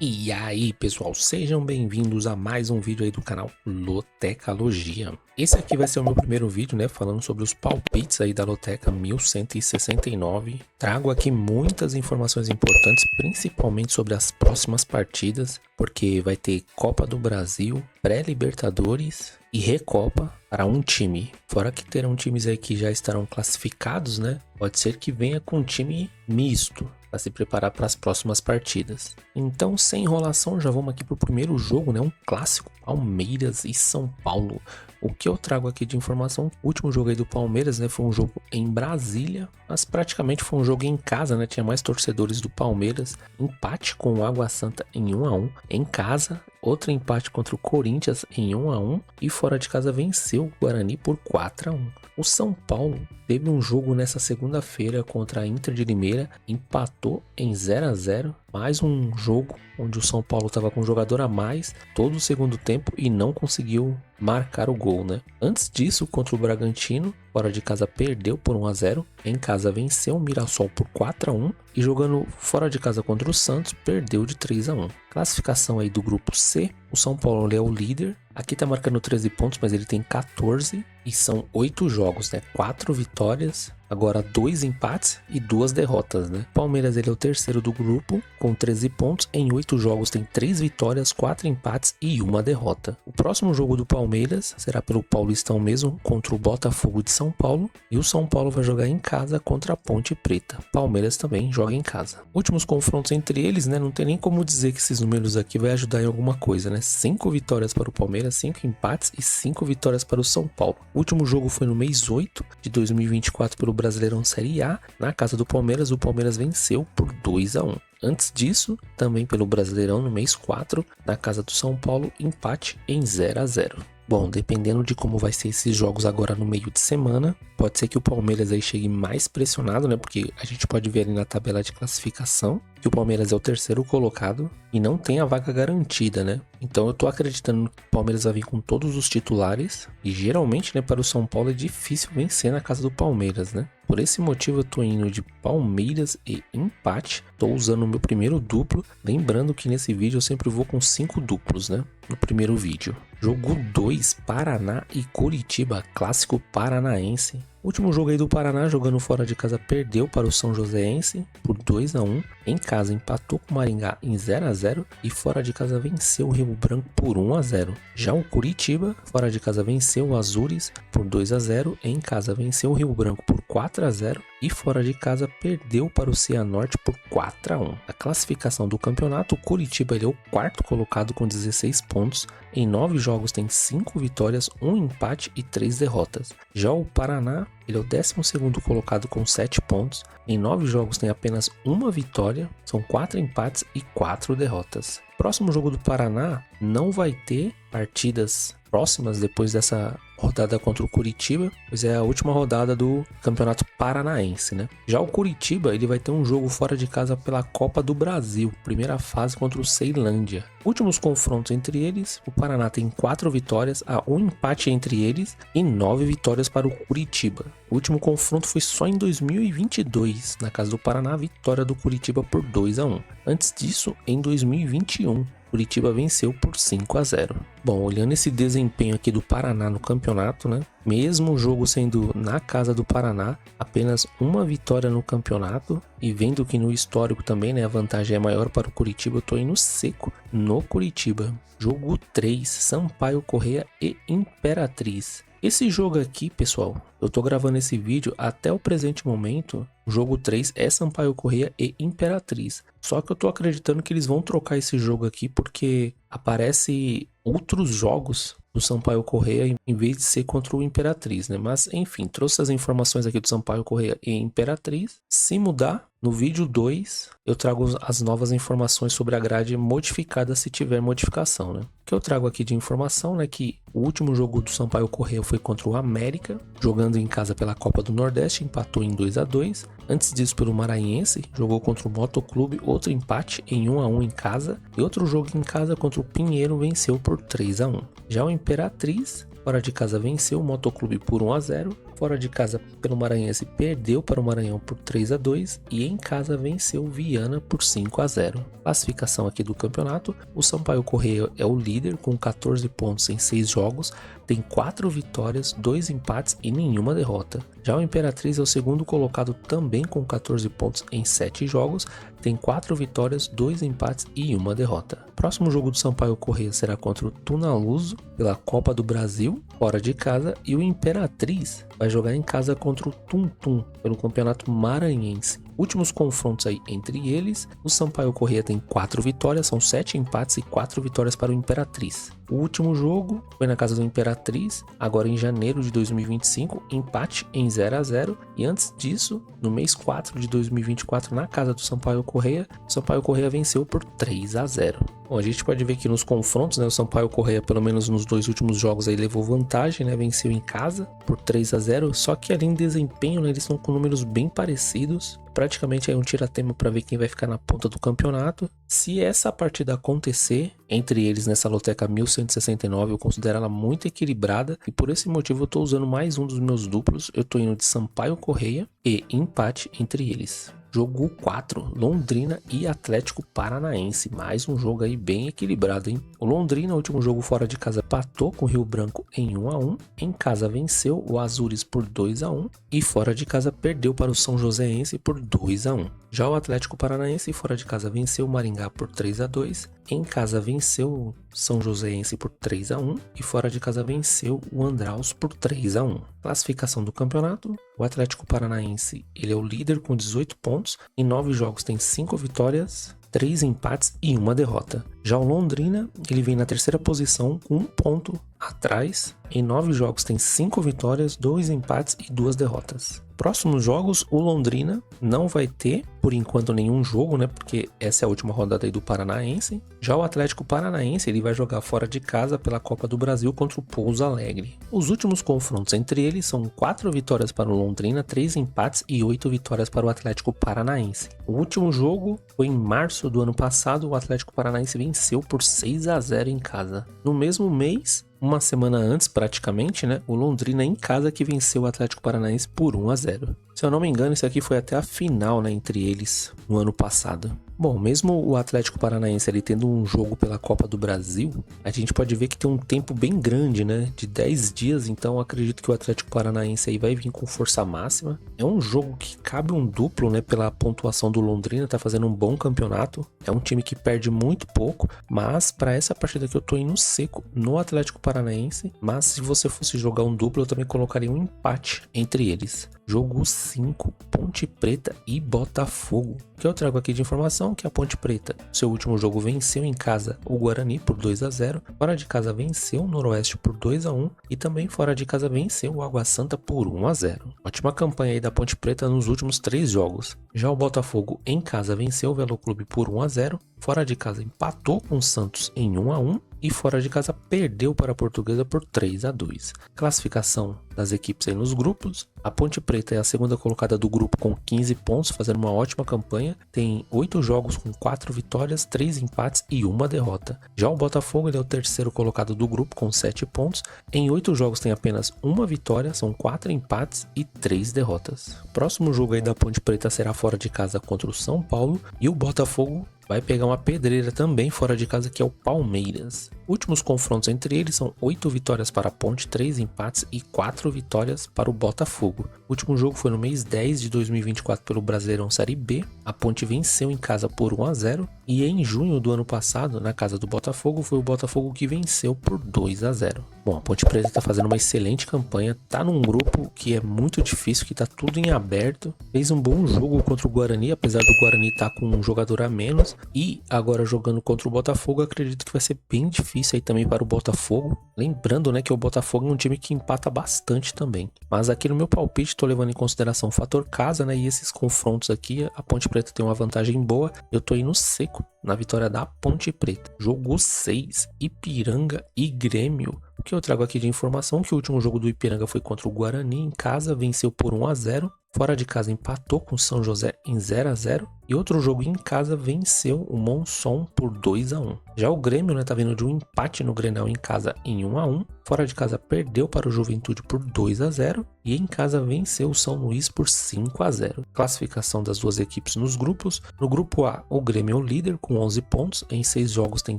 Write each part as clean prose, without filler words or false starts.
E aí pessoal, sejam bem-vindos a mais um vídeo aí do canal Lotecalogia. Esse aqui vai ser o meu primeiro vídeo, né, falando sobre os palpites aí da Loteca 1169. Trago aqui muitas informações importantes, principalmente sobre as próximas partidas, porque vai ter Copa do Brasil, pré-Libertadores e Recopa para um time. Fora que terão times aí que já estarão classificados, né? Pode ser que venha com um time misto para se preparar para as próximas partidas. Então, sem enrolação, já vamos aqui para o primeiro jogo, né? Um clássico, Palmeiras e São Paulo. O que eu trago aqui de informação, o último jogo aí do Palmeiras, né, foi um jogo em Brasília, mas praticamente foi um jogo em casa, né, tinha mais torcedores do Palmeiras, empate com o Água Santa em 1-1, em casa, outro empate contra o Corinthians em 1-1 e fora de casa venceu o Guarani por 4-1. O São Paulo teve um jogo nessa segunda-feira contra a Inter de Limeira, empatou em 0-0, mais um jogo onde o São Paulo estava com um jogador a mais todo o segundo tempo e não conseguiu marcar o gol, né? Antes disso, contra o Bragantino, fora de casa perdeu por 1-0, em casa venceu o Mirassol por 4-1 e jogando fora de casa contra o Santos, perdeu de 3-1. Classificação aí do grupo C, o São Paulo é o líder, aqui tá marcando 13 pontos, mas ele tem 14 e são 8 jogos, né? 4 vitórias, agora 2 empates e 2 derrotas, né? Palmeiras ele é o terceiro do grupo, com 13 pontos, em 8 jogos tem 3 vitórias, 4 empates e 1 derrota. O próximo jogo do Palmeiras será pelo Paulistão mesmo, contra o Botafogo de São Paulo, e o São Paulo vai jogar em casa contra a Ponte Preta. Palmeiras também joga em casa. Últimos confrontos entre eles, né? Não tem nem como dizer que esses números aqui vai ajudar em alguma coisa, né? 5 vitórias para o Palmeiras, 5 empates e 5 vitórias para o São Paulo. O último jogo foi no mês 8 de 2024 pelo Brasileirão Série A, na casa do Palmeiras, o Palmeiras venceu por 2-1. Antes disso, também pelo Brasileirão no mês 4, na casa do São Paulo, empate em 0-0. Bom, dependendo de como vai ser esses jogos agora no meio de semana, pode ser que o Palmeiras aí chegue mais pressionado, né? Porque a gente pode ver ali na tabela de classificação que o Palmeiras é o terceiro colocado e não tem a vaga garantida, né? Então eu tô acreditando que o Palmeiras vai vir com todos os titulares e geralmente, né, para o São Paulo é difícil vencer na casa do Palmeiras, né? Por esse motivo eu tô indo de Palmeiras e empate, tô usando o meu primeiro duplo, lembrando que nesse vídeo eu sempre vou com 5 duplos, né? No primeiro vídeo. Jogo 2, Paraná e Curitiba, clássico paranaense. O último jogo aí do Paraná, jogando fora de casa, perdeu para o São Joséense por 2-1. Em casa empatou com o Maringá em 0-0 e fora de casa venceu o Rio Branco por 1-0. Já o Curitiba, fora de casa venceu o Azures por 2-0. Em casa venceu o Rio Branco por 4-0 e fora de casa perdeu para o Cianorte por 4-1. A classificação do campeonato, o Curitiba ele é o quarto colocado com 16 pontos. Em 9 jogos tem 5 vitórias, 1 empate e 3 derrotas. Já o Paraná, ele é o 12º colocado com 7 pontos. Em 9 jogos tem apenas 1 vitória, são 4 empates e 4 derrotas. Próximo jogo do Paraná não vai ter partidas próximas depois dessa rodada contra o Curitiba, pois é a última rodada do Campeonato Paranaense, né? Já o Curitiba, ele vai ter um jogo fora de casa pela Copa do Brasil, primeira fase contra o Ceilândia. Últimos confrontos entre eles, o Paraná tem 4 vitórias, há 1 empate entre eles e 9 vitórias para o Curitiba. O último confronto foi só em 2022, na casa do Paraná, vitória do Curitiba por 2-1. Antes disso, em 2021, Curitiba venceu por 5-0. Bom, olhando esse desempenho aqui do Paraná no campeonato, né? Mesmo o jogo sendo na casa do Paraná, apenas 1 vitória no campeonato. E vendo que no histórico também, né, a vantagem é maior para o Curitiba, eu tô indo seco no Curitiba. Jogo 3, Sampaio Corrêa e Imperatriz. Esse jogo aqui, pessoal, eu tô gravando esse vídeo até o presente momento. O jogo 3 é Sampaio Corrêa e Imperatriz. Só que eu tô acreditando que eles vão trocar esse jogo aqui porque aparece outros jogos do Sampaio Corrêa em vez de ser contra o Imperatriz, né? Mas enfim, trouxe as informações aqui do Sampaio Corrêa e Imperatriz. Se mudar, No vídeo 2, eu trago as novas informações sobre a grade modificada se tiver modificação, né? O que eu trago aqui de informação, né, que o último jogo do Sampaio Corrêa foi contra o América, jogando em casa pela Copa do Nordeste, empatou em 2-2. Antes disso, pelo Maranhense, jogou contra o Motoclube, outro empate em 1-1 em casa, e outro jogo em casa contra o Pinheiro, venceu por 3-1. Já o Imperatriz, fora de casa, venceu o Motoclube por 1-0. Fora de casa, pelo Maranhense, perdeu para o Maranhão por 3-2 e em casa venceu o Viana por 5-0. Classificação aqui do campeonato: o Sampaio Corrêa é o líder com 14 pontos em 6 jogos, tem 4 vitórias, 2 empates e nenhuma derrota. Já o Imperatriz é o segundo colocado também com 14 pontos em 7 jogos, tem 4 vitórias, 2 empates e uma derrota. Próximo jogo do Sampaio Corrêa será contra o Tunaluso pela Copa do Brasil, fora de casa, e o Imperatriz vai jogar em casa contra o Tum Tum pelo Campeonato Maranhense. Últimos confrontos aí entre eles: o Sampaio Corrêa tem 4 vitórias, são 7 empates e 4 vitórias para o Imperatriz. O último jogo foi na casa do Imperatriz, agora em janeiro de 2025, empate em 0-0, e antes disso, no mês 4 de 2024, na casa do Sampaio Corrêa, o Sampaio Corrêa venceu por 3-0. Bom, a gente pode ver que nos confrontos, né, o Sampaio Corrêa, pelo menos nos 2 últimos jogos, aí levou vantagem, né, venceu em casa por 3-0, só que ali em desempenho, né, eles estão com números bem parecidos. Praticamente aí um tiratema para ver quem vai ficar na ponta do campeonato. Se essa partida acontecer entre eles nessa loteca 1169, eu considero ela muito equilibrada e por esse motivo eu estou usando mais um dos meus duplos. Eu estou indo de Sampaio Corrêa e empate entre eles. Jogo 4, Londrina e Atlético Paranaense. Mais um jogo aí bem equilibrado, hein? O Londrina, último jogo fora de casa, empatou com o Rio Branco em 1-1. Em casa venceu o Azures por 2-1. E fora de casa perdeu para o São Joséense por 2-1. Já o Atlético Paranaense fora de casa venceu o Maringá por 3-2. Em casa venceu o São Joséense por 3-1. E fora de casa venceu o Andraus por 3-1. Classificação do campeonato: o Atlético Paranaense ele é o líder com 18 pontos. Em 9 jogos tem 5 vitórias, 3 empates e uma derrota. Já o Londrina, ele vem na terceira posição com 1 ponto atrás. Em 9 jogos tem 5 vitórias, 2 empates e 2 derrotas. Próximos jogos, o Londrina não vai ter, por enquanto, nenhum jogo, né? Porque essa é a última rodada aí do Paranaense. Já o Atlético Paranaense, ele vai jogar fora de casa pela Copa do Brasil contra o Pouso Alegre. Os últimos confrontos entre eles são 4 vitórias para o Londrina, 3 empates e 8 vitórias para o Atlético Paranaense. O último jogo foi em março do ano passado, o Atlético Paranaense venceu por 6-0 em casa. No mesmo mês, uma semana antes praticamente, né, o Londrina em casa que venceu o Atlético Paranaense por 1-0. Se eu não me engano, isso aqui foi até a final, né, entre eles no ano passado. Bom, mesmo o Atlético Paranaense ali tendo um jogo pela Copa do Brasil, a gente pode ver que tem um tempo bem grande, né, de 10 dias, então acredito que o Atlético Paranaense aí vai vir com força máxima. É um jogo que cabe um duplo, né, pela pontuação do Londrina, tá fazendo um bom campeonato. É um time que perde muito pouco, mas para essa partida que eu tô indo seco no Atlético Paranaense, mas se você fosse jogar um duplo, eu também colocaria um empate entre eles. Jogo 5, Ponte Preta e Botafogo. O que eu trago aqui de informação é que a Ponte Preta, seu último jogo, venceu em casa o Guarani por 2-0, fora de casa venceu o Noroeste por 2-1 e também fora de casa venceu o Água Santa por 1-0. Ótima campanha aí da Ponte Preta nos últimos 3 jogos. Já o Botafogo em casa venceu o Velo Clube por 1-0, fora de casa empatou com o Santos em 1-1 e fora de casa perdeu para a Portuguesa por 3-2. Classificação das equipes aí nos grupos: a Ponte Preta é a segunda colocada do grupo com 15 pontos, fazendo uma ótima campanha, tem 8 jogos com 4 vitórias, 3 empates e uma derrota. Já o Botafogo ele é o terceiro colocado do grupo com 7 pontos, em 8 jogos tem apenas uma vitória, são 4 empates e 3 derrotas. Próximo jogo aí da Ponte Preta será fora de casa contra o São Paulo e o Botafogo vai pegar uma pedreira também fora de casa, que é o Palmeiras. Últimos confrontos entre eles são 8 vitórias para a Ponte, 3 empates e 4 vitórias para o Botafogo. O último jogo foi no mês 10 de 2024 pelo Brasileirão Série B. A Ponte venceu em casa por 1-0 e em junho do ano passado, na casa do Botafogo, foi o Botafogo que venceu por 2-0. Bom, a Ponte Preta está fazendo uma excelente campanha, tá num grupo que é muito difícil, que tá tudo em aberto. Fez um bom jogo contra o Guarani, apesar do Guarani estar com um jogador a menos. E agora jogando contra o Botafogo, acredito que vai ser bem difícil difícil aí também para o Botafogo. Lembrando, né, que o Botafogo é um time que empata bastante também. Mas aqui no meu palpite tô levando em consideração o fator casa, né, e esses confrontos aqui, a Ponte Preta tem uma vantagem boa. Eu tô indo seco na vitória da Ponte Preta. Jogo 6, Ipiranga e Grêmio. O que eu trago aqui de informação é que o último jogo do Ipiranga foi contra o Guarani em casa, venceu por 1-0. Fora de casa empatou com o São José em 0-0. E outro jogo em casa venceu o Monson por 2-1. Já o Grêmio, né, tá vindo de um empate no Grenal em casa em 1-1. Fora de casa perdeu para o Juventude por 2-0. E em casa venceu o São Luís por 5-0. Classificação das duas equipes nos grupos. No grupo A, o Grêmio é o líder com 11 pontos. Em 6 jogos tem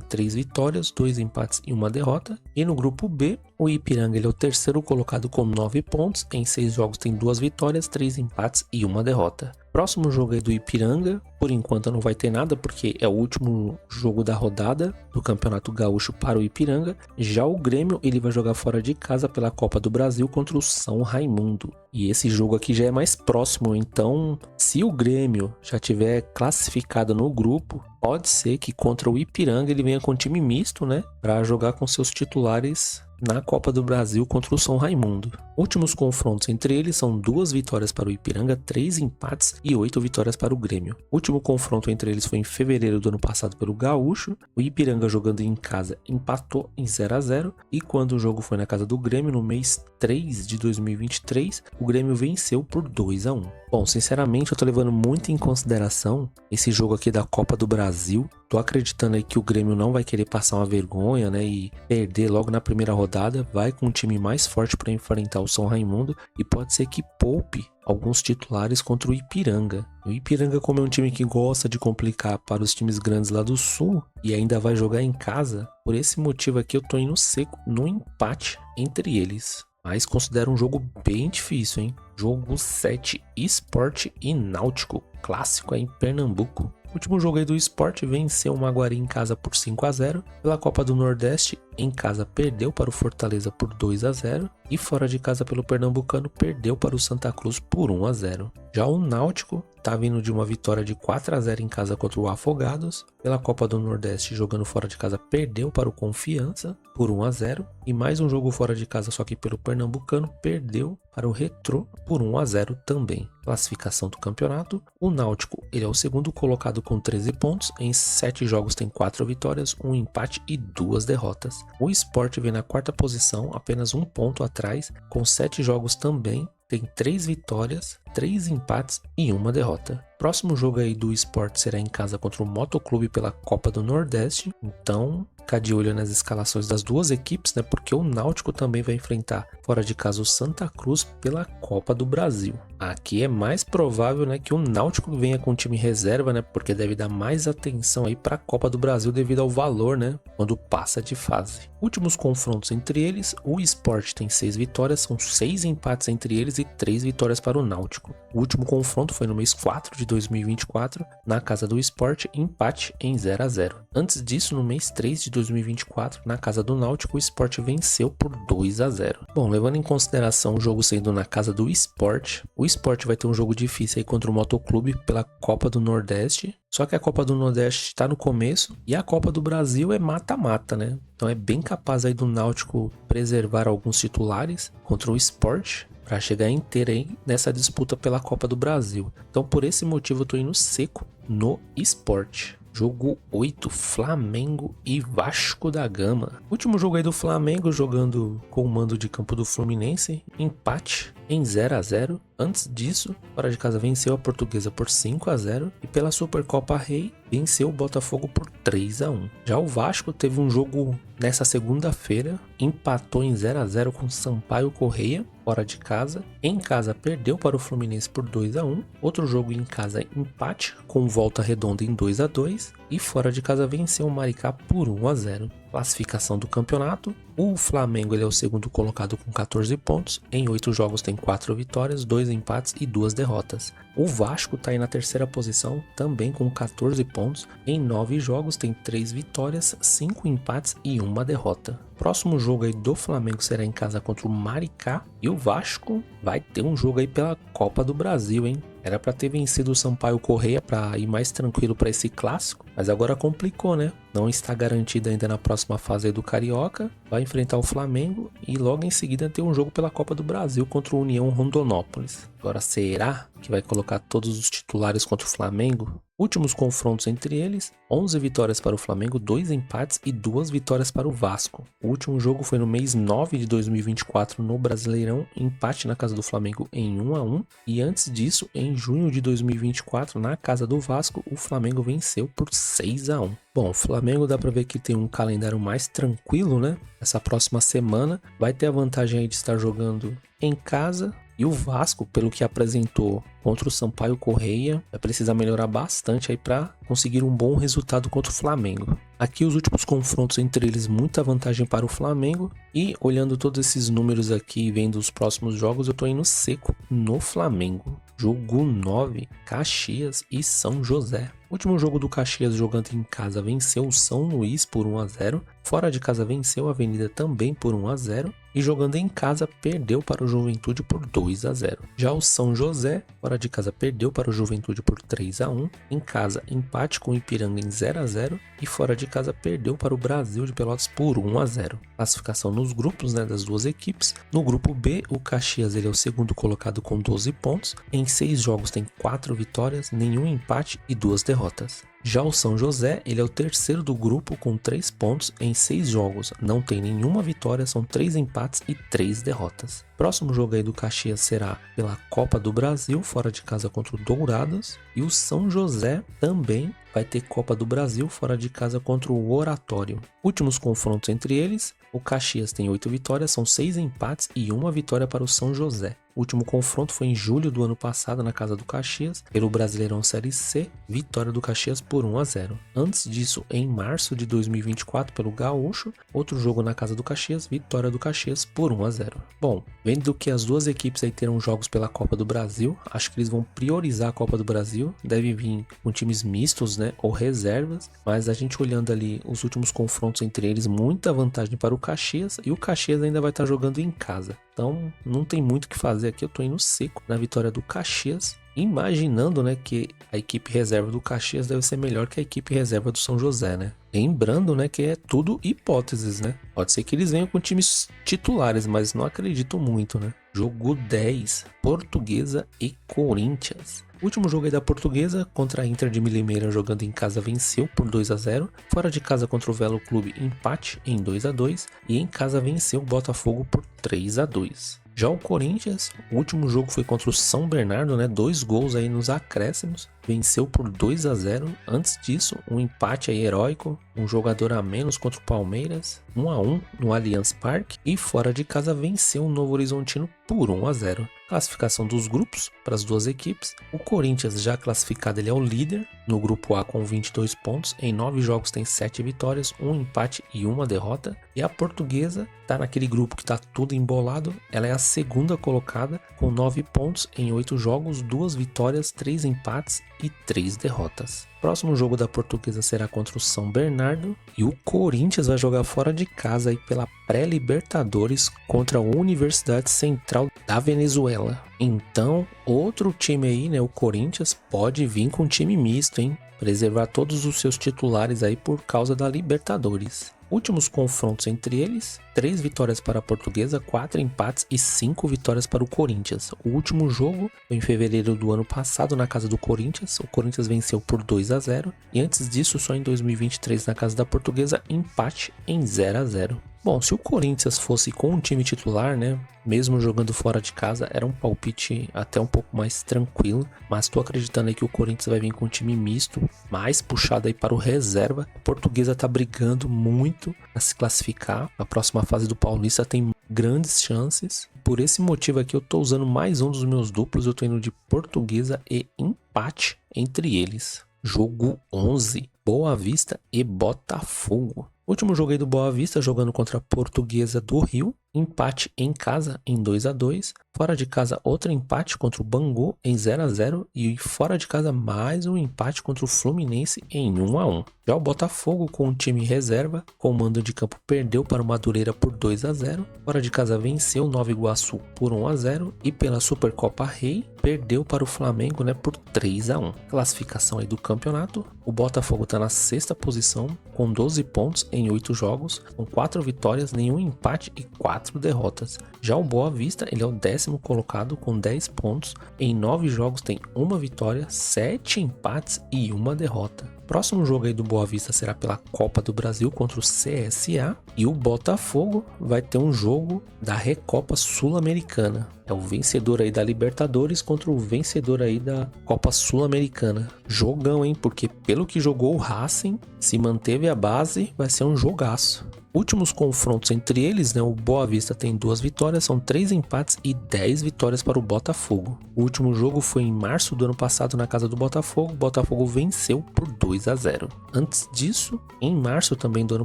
3 vitórias, 2 empates e 1 derrota. E no grupo B, o Ipiranga ele é o terceiro colocado com 9 pontos. Em 6 jogos tem 2 vitórias, 3 empates e 1 derrota. Próximo jogo aí do Ipiranga, por enquanto não vai ter nada porque é o último jogo da rodada do Campeonato Gaúcho para o Ipiranga. Já o Grêmio ele vai jogar fora de casa pela Copa do Brasil contra o São Raimundo. E esse jogo aqui já é mais próximo, então se o Grêmio já tiver classificado no grupo, pode ser que contra o Ipiranga ele venha com time misto, né, para jogar com seus titulares na Copa do Brasil contra o São Raimundo. Últimos confrontos entre eles são 2 vitórias para o Ipiranga, 3 empates e 8 vitórias para o Grêmio. O último confronto entre eles foi em fevereiro do ano passado pelo Gaúcho. O Ipiranga jogando em casa empatou em 0-0 e quando o jogo foi na casa do Grêmio no mês 3 de 2023, o Grêmio venceu por 2-1. Bom, sinceramente eu tô levando muito em consideração esse jogo aqui da Copa do Brasil. Tô acreditando aí que o Grêmio não vai querer passar uma vergonha, né, e perder logo na primeira rodada. Vai com um time mais forte para enfrentar o São Raimundo e pode ser que poupe alguns titulares contra o Ipiranga. O Ipiranga, como é um time que gosta de complicar para os times grandes lá do Sul e ainda vai jogar em casa, por esse motivo aqui eu tô indo seco no empate entre eles. Mas considero um jogo bem difícil, hein? Jogo 7, Sport e Náutico, clássico aí em Pernambuco. O último jogo aí do Sport venceu o Maguari em casa por 5-0. Pela Copa do Nordeste, em casa perdeu para o Fortaleza por 2-0. E fora de casa pelo Pernambucano, perdeu para o Santa Cruz por 1-0. Já o Náutico tá vindo de uma vitória de 4-0 em casa contra o Afogados. Pela Copa do Nordeste, jogando fora de casa, perdeu para o Confiança por 1-0. E mais um jogo fora de casa, só que pelo Pernambucano, perdeu para o Retrô por 1-0 também. Classificação do campeonato, o Náutico ele é o segundo colocado com 13 pontos, em 7 jogos tem 4 vitórias, 1 empate e 2 derrotas. O Sport vem na quarta posição, apenas 1 ponto atrás, com 7 jogos também, tem 3 vitórias, 3 empates e 1 derrota. Próximo jogo aí do Sport será em casa contra o Motoclube pela Copa do Nordeste, então ficar de olho nas escalações das duas equipes, né? Porque o Náutico também vai enfrentar fora de casa o Santa Cruz pela Copa do Brasil. Aqui é mais provável, né, que o Náutico venha com time reserva, né? Porque deve dar mais atenção aí para a Copa do Brasil devido ao valor, né? Quando passa de fase. Últimos confrontos entre eles, o Sport tem 6 vitórias, são 6 empates entre eles e 3 vitórias para o Náutico. O último confronto foi no mês 4 de 2024, na casa do Sport, empate em 0-0. Antes disso, no mês 3 de 2024, na casa do Náutico, o Sport venceu por 2-0. Bom, levando em consideração o jogo sendo na casa do Sport, o Sport vai ter um jogo difícil aí contra o Motoclube pela Copa do Nordeste. Só que a Copa do Nordeste está no começo e a Copa do Brasil é mata-mata, né? Então é bem capaz aí do Náutico preservar alguns titulares contra o Sport para chegar inteiro aí nessa disputa pela Copa do Brasil. Então por esse motivo eu tô indo seco no Sport. Jogo 8, Flamengo e Vasco da Gama. Último jogo aí do Flamengo jogando com o mando de campo do Fluminense, empate em 0-0. Antes disso, fora de casa venceu a Portuguesa por 5-0 e pela Supercopa Rei venceu o Botafogo por 3-1. Já o Vasco teve um jogo nessa segunda-feira, empatou em 0-0 com Sampaio Correia, fora de casa. Em casa perdeu para o Fluminense por 2-1. Outro jogo em casa empate com Volta Redonda em 2-2 e fora de casa venceu o Maricá por 1-0. Classificação do campeonato, o Flamengo ele é o segundo colocado com 14 pontos, em 8 jogos tem 4 vitórias, 2 empates e 2 derrotas. O Vasco está aí na terceira posição, também com 14 pontos, em 9 jogos tem 3 vitórias, 5 empates e 1 derrota. Próximo jogo aí do Flamengo será em casa contra o Maricá e o Vasco vai ter um jogo aí pela Copa do Brasil, hein? Era para ter vencido o Sampaio Correia para ir mais tranquilo para esse clássico, mas agora complicou, né? não está garantida ainda na próxima fase aí do Carioca, vai enfrentar o Flamengo e logo em seguida ter um jogo pela Copa do Brasil contra o União Rondonópolis. Agora, será que vai colocar todos os titulares contra o Flamengo? Últimos confrontos entre eles, 11 vitórias para o Flamengo, 2 empates e 2 vitórias para o Vasco. O último jogo foi no mês 9 de 2024 no Brasileirão, empate na casa do Flamengo em 1-1. E antes disso, em junho de 2024, na casa do Vasco, o Flamengo venceu por 6-1. Bom, o Flamengo dá para ver que tem um calendário mais tranquilo, né? Essa próxima semana vai ter a vantagem aí de estar jogando em casa. E o Vasco, pelo que apresentou contra o Sampaio Corrêa, vai precisar melhorar bastante aí para conseguir um bom resultado contra o Flamengo. Aqui os últimos confrontos entre eles, muita vantagem para o Flamengo. E olhando todos esses números aqui e vendo os próximos jogos, eu tô indo seco no Flamengo. Jogo 9, Caxias e São José. O último jogo do Caxias jogando em casa venceu o São Luís por 1-0. Fora de casa venceu a Avenida também por 1-0. E jogando em casa perdeu para o Juventude por 2-0. Já o São José, fora de casa perdeu para o Juventude por 3-1. Em casa empate com o Ipiranga em 0-0. E fora de casa perdeu para o Brasil de Pelotas por 1-0. Classificação nos grupos, né, das duas equipes. No grupo B, o Caxias ele é o segundo colocado com 12 pontos. Em 6 jogos tem 4 vitórias, nenhum empate e 2 derrotas. Já o São José, ele é o terceiro do grupo com 3 pontos em 6 jogos. Não tem nenhuma vitória, são 3 empates e 3 derrotas. Próximo jogo aí do Caxias será pela Copa do Brasil, fora de casa contra o Dourados. E o São José também vai ter Copa do Brasil, fora de casa contra o Oratório. Últimos confrontos entre eles, o Caxias tem 8 vitórias, são 6 empates e 1 vitória para o São José. O último confronto foi em julho do ano passado na casa do Caxias, pelo Brasileirão Série C, vitória do Caxias por 1-0. Antes disso, em março de 2024, pelo Gaúcho, outro jogo na casa do Caxias, vitória do Caxias por 1-0. Bom, vendo que as duas equipes aí terão jogos pela Copa do Brasil, acho que eles vão priorizar a Copa do Brasil, deve vir com times mistos, né, ou reservas, mas a gente olhando ali os últimos confrontos entre eles, muita vantagem para o Caxias, e o Caxias ainda vai estar jogando em casa. Então, não tem muito o que fazer aqui, eu tô indo seco na vitória do Caxias, imaginando, né, que a equipe reserva do Caxias deve ser melhor que a equipe reserva do São José, né? Lembrando, né, que é tudo hipóteses, né? Pode ser que eles venham com times titulares, mas não acredito muito, né? Jogo 10, Portuguesa e Corinthians. O último jogo aí da Portuguesa contra a Inter de Limeira jogando em casa venceu por 2-0. Fora de casa contra o Velo Clube empate em 2-2 e em casa venceu o Botafogo por 3-2. Já o Corinthians, o último jogo foi contra o São Bernardo, né? 2 gols aí nos acréscimos, venceu por 2-0. Antes disso, um empate aí heróico, um jogador a menos contra o Palmeiras, 1-1 no Allianz Parque e fora de casa venceu o Novo Horizontino por 1-0. Classificação dos grupos para as duas equipes. O Corinthians já classificado, ele é o líder no grupo A com 22 pontos. Em 9 jogos tem 7 vitórias, 1 empate e 1 derrota. E a Portuguesa está naquele grupo que está tudo embolado. Ela é a segunda colocada com 9 pontos em 8 jogos, 2 vitórias, 3 empates e 3 derrotas. Próximo jogo da Portuguesa será contra o São Bernardo e o Corinthians vai jogar fora de casa aí pela pré-Libertadores contra a Universidade Central da Venezuela. Então, outro time aí, né, o Corinthians pode vir com um time misto, hein? Preservar todos os seus titulares aí por causa da Libertadores. Últimos confrontos entre eles, 3 vitórias para a Portuguesa, 4 empates e 5 vitórias para o Corinthians. O último jogo foi em fevereiro do ano passado na casa do Corinthians. O Corinthians venceu por 2-0 e antes disso, só em 2023 na casa da Portuguesa, empate em 0-0. Bom, se o Corinthians fosse com um time titular, né, mesmo jogando fora de casa, era um palpite até um pouco mais tranquilo, mas estou acreditando aí que o Corinthians vai vir com um time misto, mais puxado aí para o reserva. A Portuguesa tá brigando muito a se classificar. A próxima fase do Paulista tem grandes chances. Por esse motivo aqui eu tô usando mais um dos meus duplos, eu tô indo de Portuguesa e empate entre eles. Jogo 11, Boa Vista e Botafogo. Último jogo aí do Boa Vista, jogando contra a Portuguesa do Rio. empate em casa em 2-2, fora de casa outro empate contra o Bangu em 0-0 e fora de casa mais um empate contra o Fluminense em 1-1. Já o Botafogo, com o time reserva, com o mando de campo, perdeu para o Madureira por 2-0, fora de casa venceu o Nova Iguaçu por 1-0 e pela Supercopa Rei perdeu para o Flamengo, né, por 3-1. Classificação aí do campeonato, o Botafogo está na 6ª posição com 12 pontos em 8 jogos, com 4 vitórias, nenhum empate e 4 derrotas. Já o Boa Vista, ele é o 10º colocado com 10 pontos, em 9 jogos tem 1 vitória, 7 empates e 1 derrota. Próximo jogo aí do Boa Vista será pela Copa do Brasil contra o CSA e o Botafogo vai ter um jogo da Recopa Sul-Americana. É o vencedor aí da Libertadores contra o vencedor aí da Copa Sul-Americana. Jogão, hein? Porque pelo que jogou o Racing, se manteve a base, vai ser um jogaço. Últimos confrontos entre eles, né, o Boa Vista tem 2 vitórias, são 3 empates e 10 vitórias para o Botafogo. O último jogo foi em março do ano passado na casa do Botafogo, o Botafogo venceu por 2-0. Antes disso, em março também do ano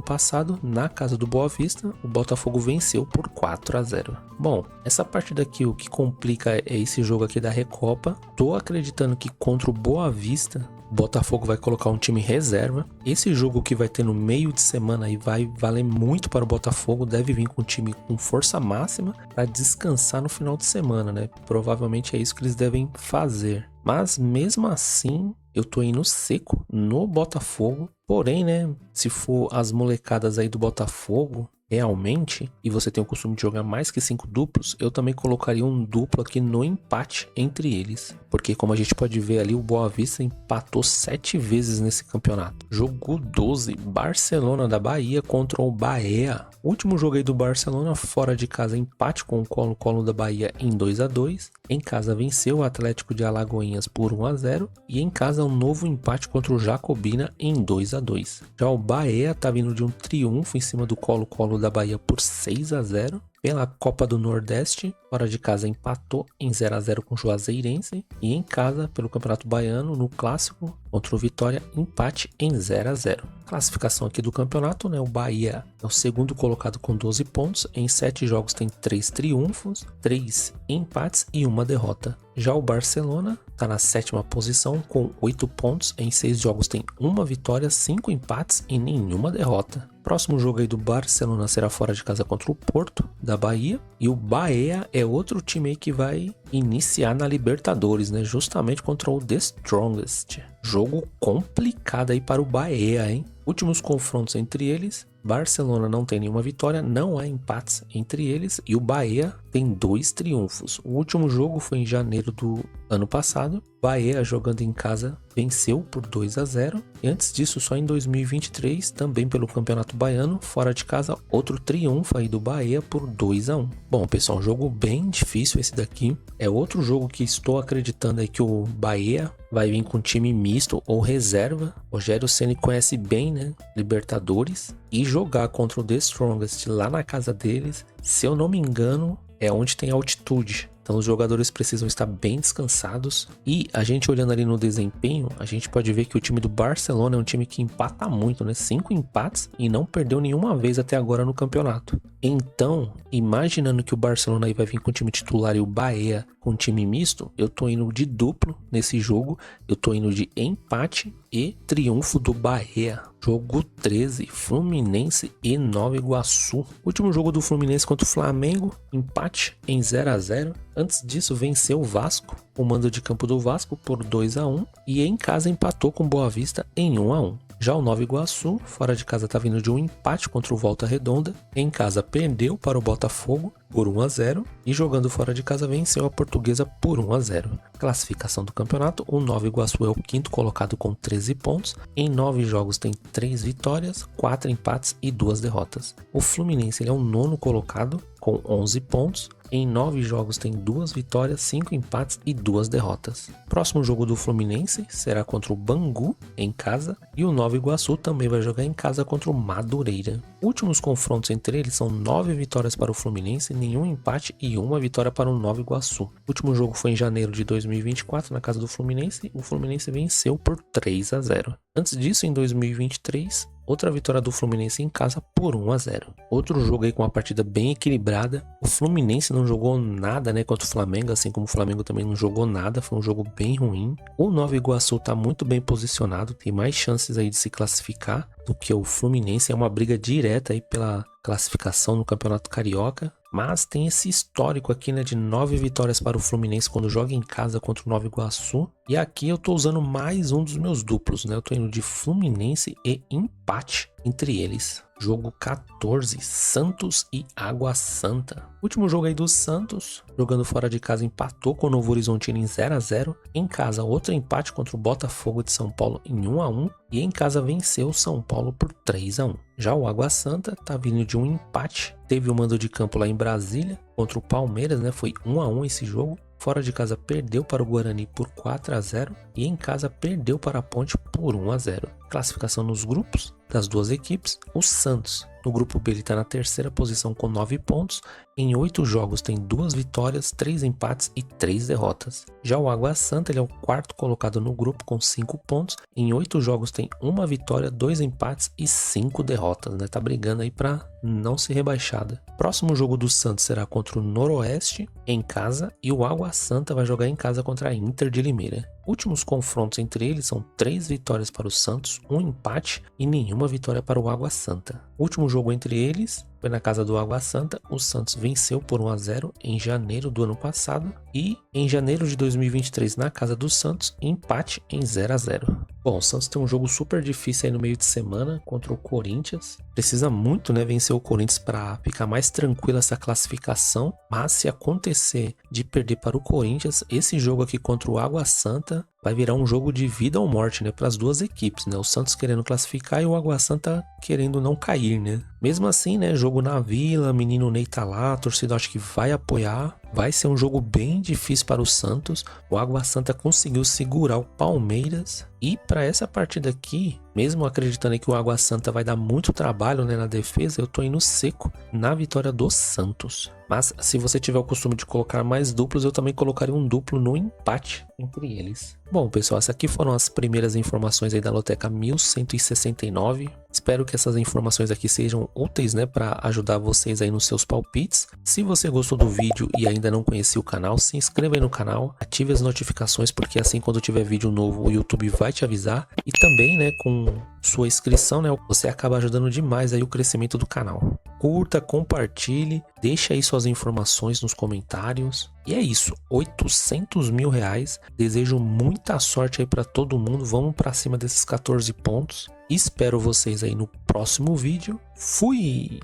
passado, na casa do Boa Vista, o Botafogo venceu por 4-0. Bom, essa partida aqui, o que complica é esse jogo aqui da Recopa. Tô acreditando que contra o Boa Vista, o Botafogo vai colocar um time reserva. Esse jogo que vai ter no meio de semana aí vai valer muito para o Botafogo. Deve vir com o time com força máxima para descansar no final de semana, né? Provavelmente é isso que eles devem fazer. Mas mesmo assim, eu tô indo seco no Botafogo. Porém, né? Se for as molecadas aí do Botafogo realmente, e você tem o costume de jogar mais que 5 duplos, eu também colocaria um duplo aqui no empate entre eles. Porque como a gente pode ver ali, o Boa Vista empatou 7 vezes nesse campeonato. Jogo 12, Barcelona da Bahia contra o Bahia. Último jogo aí do Barcelona, fora de casa, empate com o Colo-Colo da Bahia em 2-2. Em casa venceu o Atlético de Alagoinhas por 1-0. E em casa um novo empate contra o Jacobina em 2-2. Já o Bahia tá vindo de um triunfo em cima do Colo-Colo da Bahia por 6-0. Pela Copa do Nordeste, fora de casa empatou em 0-0 com o Juazeirense. E em casa, pelo Campeonato Baiano, no Clássico, contra o Vitória, empate em 0-0. Classificação aqui do campeonato, né? O Bahia é o 2º colocado com 12 pontos. Em 7 jogos tem 3 triunfos, 3 empates e 1 derrota. Já o Barcelona está na 7ª posição com 8 pontos. Em 6 jogos tem 1 vitória, 5 empates e nenhuma derrota. Próximo jogo aí do Barcelona será fora de casa contra o Porto da Bahia. E o Bahia é outro time aí que vai iniciar na Libertadores, né? Justamente contra o The Strongest. Jogo complicado aí para o Bahia, hein? Últimos confrontos entre eles, Barcelona não tem nenhuma vitória, não há empates entre eles e o Bahia tem 2 triunfos. O último jogo foi em janeiro do ano passado. Bahia, jogando em casa, venceu por 2-0. E antes disso, só em 2023, também pelo Campeonato Baiano, fora de casa, outro triunfo aí do Bahia por 2-1. Bom, pessoal, um jogo bem difícil esse daqui. É outro jogo que estou acreditando aí que o Bahia vai vir com time misto ou reserva. Rogério Ceni conhece bem, né, Libertadores. E jogar contra o The Strongest lá na casa deles, se eu não me engano, é onde tem altitude. Então os jogadores precisam estar bem descansados. E a gente olhando ali no desempenho, a gente pode ver que o time do Barcelona é um time que empata muito, né? 5 empates e não perdeu nenhuma vez até agora no campeonato. Então, imaginando que o Barcelona aí vai vir com o time titular e o Bahia com o time misto, eu tô indo de duplo nesse jogo. Eu tô indo de empate e triunfo do Bahia. Jogo 13, Fluminense e Nova Iguaçu. Último jogo do Fluminense contra o Flamengo, empate em 0-0. Antes disso, venceu o Vasco, o mando de campo do Vasco por 2-1 e em casa empatou com Boa Vista em 1-1. Já o Nova Iguaçu, fora de casa, está vindo de um empate contra o Volta Redonda. Em casa, perdeu para o Botafogo por 1-0 e jogando fora de casa, venceu a Portuguesa por 1-0. Classificação do campeonato, o Nova Iguaçu é o 5º colocado com 13 pontos. Em 9 jogos tem 3 vitórias, 4 empates e 2 derrotas. O Fluminense ele é o 9º colocado com 11 pontos. Em 9 jogos tem 2 vitórias, 5 empates e 2 derrotas. Próximo jogo do Fluminense será contra o Bangu, em casa. E o Nova Iguaçu também vai jogar em casa contra o Madureira. Últimos confrontos entre eles são 9 vitórias para o Fluminense, nenhum empate e 1 vitória para o Nova Iguaçu. O último jogo foi em janeiro de 2024 na casa do Fluminense. O Fluminense venceu por 3-0. Antes disso, em 2023, outra vitória do Fluminense em casa por 1-0. Outro jogo aí com uma partida bem equilibrada. O Fluminense não jogou nada, né, contra o Flamengo, assim como o Flamengo também não jogou nada. Foi um jogo bem ruim. O Nova Iguaçu tá muito bem posicionado, tem mais chances aí de se classificar do que o Fluminense. É uma briga direta aí pela classificação no Campeonato Carioca. Mas tem esse histórico aqui, né, de 9 vitórias para o Fluminense quando joga em casa contra o Nova Iguaçu. E aqui eu tô usando mais um dos meus duplos, né? Eu tô indo de Fluminense e empate entre eles. Jogo 14, Santos e Água Santa. Último jogo aí do Santos, jogando fora de casa, empatou com o Novo Horizontino em 0-0. Em casa, outro empate contra o Botafogo de São Paulo em 1-1. E em casa venceu o São Paulo por 3-1. Já o Água Santa tá vindo de um empate. Teve o mando de campo lá em Brasília contra o Palmeiras, né? Foi 1-1 esse jogo. Fora de casa perdeu para o Guarani por 4-0 e em casa perdeu para a Ponte por 1-0. Classificação nos grupos das duas equipes. O Santos no grupo B está na terceira posição com 9 pontos. Em 8 jogos tem 2 vitórias, 3 empates e 3 derrotas. Já o Água Santa ele é o quarto colocado no grupo com 5 pontos. Em 8 jogos tem 1 vitória, 2 empates e 5 derrotas, né? Tá brigando aí para não ser rebaixada. Próximo jogo do Santos será contra o Noroeste em casa e o Água Santa vai jogar em casa contra a Inter de Limeira. Últimos confrontos entre eles são 3 vitórias para o Santos, 1 empate e nenhuma vitória para o Água Santa. O último jogo entre eles foi na casa do Água Santa. O Santos venceu por 1-0 em janeiro do ano passado e em janeiro de 2023 na casa do Santos, empate em 0-0. Bom, o Santos tem um jogo super difícil aí no meio de semana contra o Corinthians. Precisa muito, né, vencer o Corinthians para ficar mais tranquila essa classificação. Mas se acontecer de perder para o Corinthians, esse jogo aqui contra o Água Santa vai virar um jogo de vida ou morte, né, para as duas equipes, né? O Santos querendo classificar e o Água Santa querendo não cair, né? Mesmo assim, né, jogo na Vila, menino Ney tá lá, a torcida acho que vai apoiar. Vai ser um jogo bem difícil para o Santos. O Água Santa conseguiu segurar o Palmeiras. E para essa partida aqui, mesmo acreditando que o Água Santa vai dar muito trabalho, né, na defesa, eu tô indo seco na vitória do Santos. Mas se você tiver o costume de colocar mais duplos, eu também colocaria um duplo no empate entre eles. Bom, pessoal, essas aqui foram as primeiras informações aí da Loteca 1169. Espero que essas informações aqui sejam úteis, né, para ajudar vocês aí nos seus palpites. Se você gostou do vídeo e ainda não conhecia o canal, se inscreva aí no canal, ative as notificações, porque assim quando tiver vídeo novo o YouTube vai te avisar. E também, né, com sua inscrição, né, você acaba ajudando demais aí o crescimento do canal. Curta, compartilhe, deixa aí suas informações nos comentários. E é isso, 800 mil reais. Desejo muita sorte aí para todo mundo. Vamos para cima desses 14 pontos. Espero vocês aí no próximo vídeo. Fui!